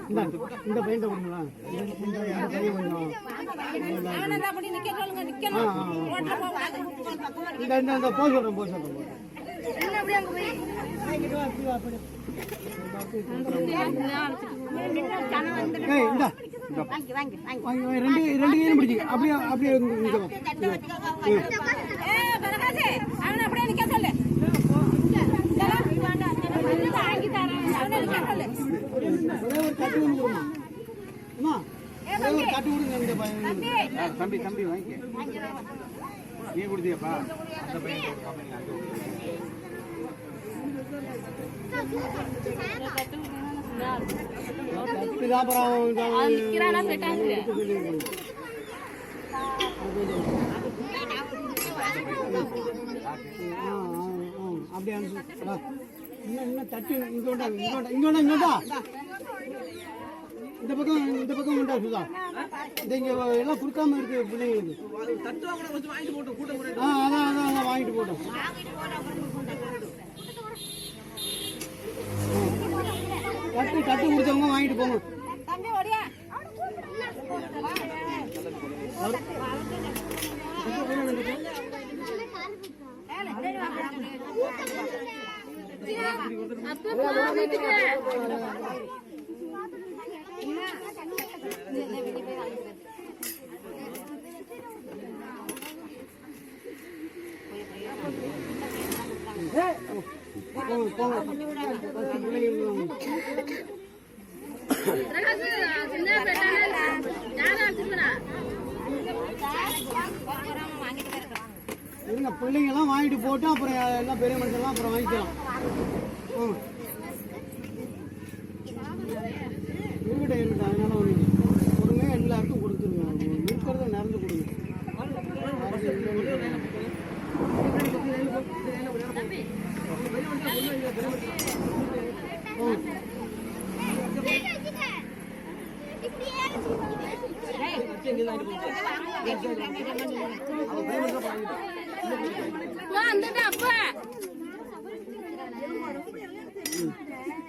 இந்த பெயிண்ட கொடுங்களா இந்த பையன் கொஞ்சம் இந்த போக சொல்றேன் ரெண்டு கையிலும் பிடிச்சி அப்படியே அப்படியே கட்டு விடுங்க இந்த தம்பி தம்பி வாங்கி நீ கொடுத்தியாப்பா அந்த பையன் அப்படியே இன்னும் தட்டு இங்கோண்டா இந்த பக்கம் உண்டா சுதா இங்க எல்லாம் கொடுக்காம இருக்கு பிள்ளைங்களுக்கு அதான் வாங்கிட்டு போட்டோம் தட்டு கொடுத்தவங்க வாங்கிட்டு போங்க பிள்ளைங்க எல்லாம் வாங்கிட்டு போட்டு அப்புறம் எல்லாம் பெரிய மனுஷெல்லாம் அப்புறம் வாங்கிக்கலாம் இருக்கட்டும் அதனால ஒண்ணு கொடுங்க எல்லாருக்கும் கொடுத்துருங்க இருக்கிறத நடந்து கொடுங்க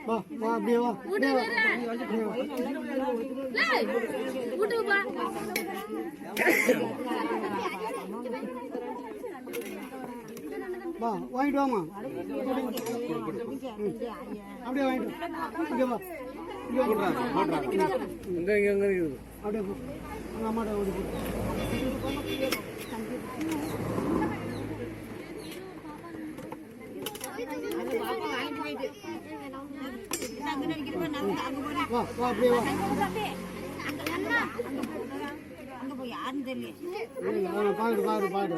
வா அப்படியே வா வா வாங்கிட்டு வாமா அப்படியே வாங்கிட்டு இங்கே வா இங்கே இருக்குது அப்படியே அம்மாட்ட ஓடி வா வா அப்படியே வா பாரு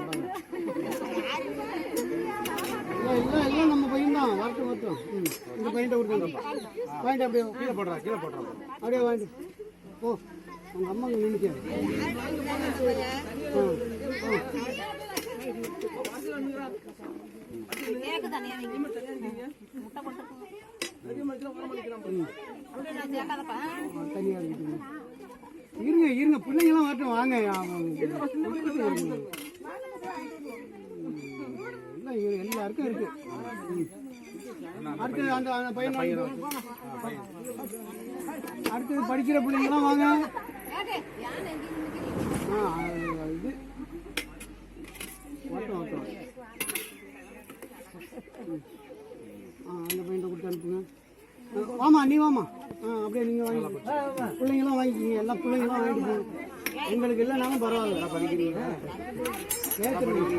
இல்ல நம்ம பையன் தான் வரட்டும் இந்த பையன் கொடுத்தாங்க வாங்கிட்டு அப்படியே கீழே போடுறான் அப்படியே வாங்கிட்டு ஓ உங்க அம்மா நினைக்க தனியா இருங்க பிள்ளைங்களாம் வரட்டும் வாங்க எல்லாருக்கும் இருக்கு அடுத்து அந்த பையன் அடுத்து படிக்கிற பிள்ளைங்களாம் வாங்க இது வரட்டும் அந்த பையன் கொடுத்து அனுப்புங்க வாமா நீ வாமா அப்படியே நீங்கள் வாங்கி பிள்ளைங்களாம் வாங்கிக்கிங்க எல்லாம் பிள்ளைங்களாம் வாங்கிட்டு போங்க எங்களுக்கு இல்லைனாலும் பரவாயில்ல படிக்கிறீங்க கேட்குறீங்க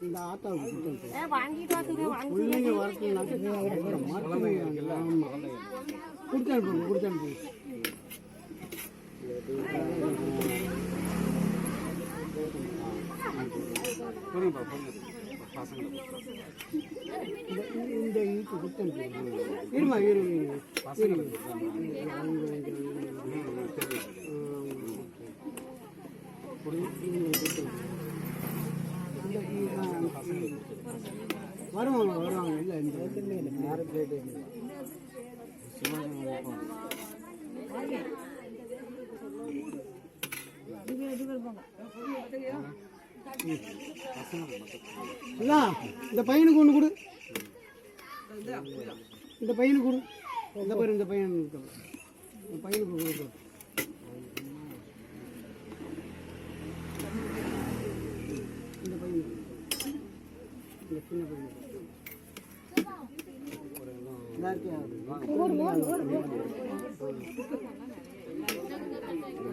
இந்த ஆத்தா பிள்ளைங்க கொடுத்தாங்க இந்த ஈட்டு கொடுத்தாங்க இருமா வருவாங்க வருவாங்க. இல்லை இந்த யாரும் பிளேட்டு இந்த பையனுக்கு ஒன்று கொடு, இந்த பையனுக்கு கொடு, இந்த பேர் இந்த பையன் இந்த பையனுக்கு கொடுக்க இந்த பையனுக்கு இந்த சின்ன பையனுக்கு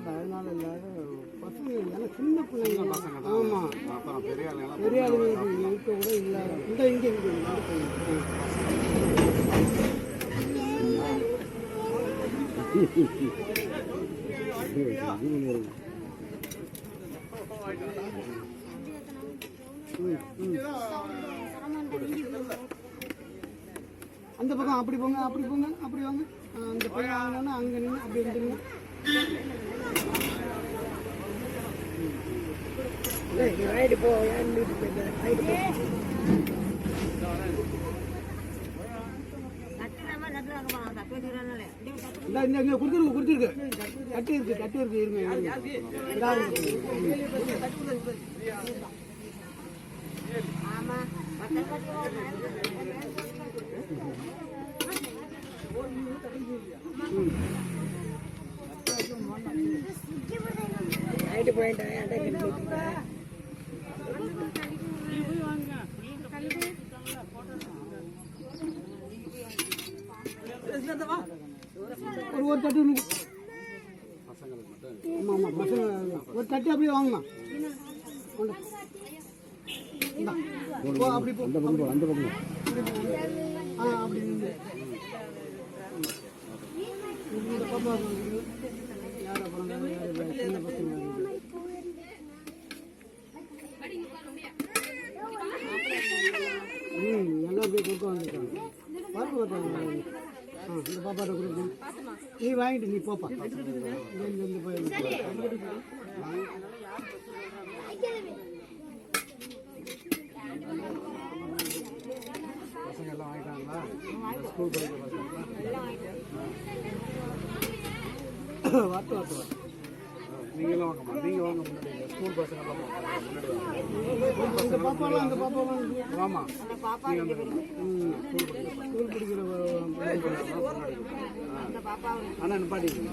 அதனால இல்லாத பசங்க இல்லைன்னா சின்ன பிள்ளைங்க பசங்க. ஆமாம், பெரிய ஆளுங்களுக்கு இருக்க கூட இல்லை. இந்த இங்கே அந்த பக்கம் அப்படி போங்க, அப்படி போங்க, அப்படி வாங்க. அந்த பையன் வாங்கினா அங்கே நின்று அப்படி இருந்துருங்க. கொடுத்துருக்கு கட்டி இருக்கு இருங்க. ஒரு தட்டு ஆமாம் பசங்க ஒரு தட்டு அப்படியே வாங்கலாம். அப்படி அந்த பக்கம் அந்த பக்கம் அப்படி இந்த பாப்பா யார் அப்புறம் சின்ன பசங்க எல்லாம் அப்படியே கொடுக்க வந்துருக்காங்க. பார்க்க பார்த்தாங்க. இந்த பாப்பாட்ட கொடுக்கு, நீ வாங்கிட்டு நீ போப்பா. இந்த போய் பசங்க எல்லாம் வாங்கிட்டாங்களா? ஸ்கூல் படிக்கிற பசங்க வாட்டு நீங்களும் வாங்கம்மா, நீங்கள் வாங்க முன்னாடி. ஸ்கூல் பசங்கெல்லாம் முன்னாடி பாப்பாலாம் அந்த பாப்பாலாம் ஆமாம் ஸ்கூல் படிக்கிற அண்ணா நிப்பாட்டிங்க.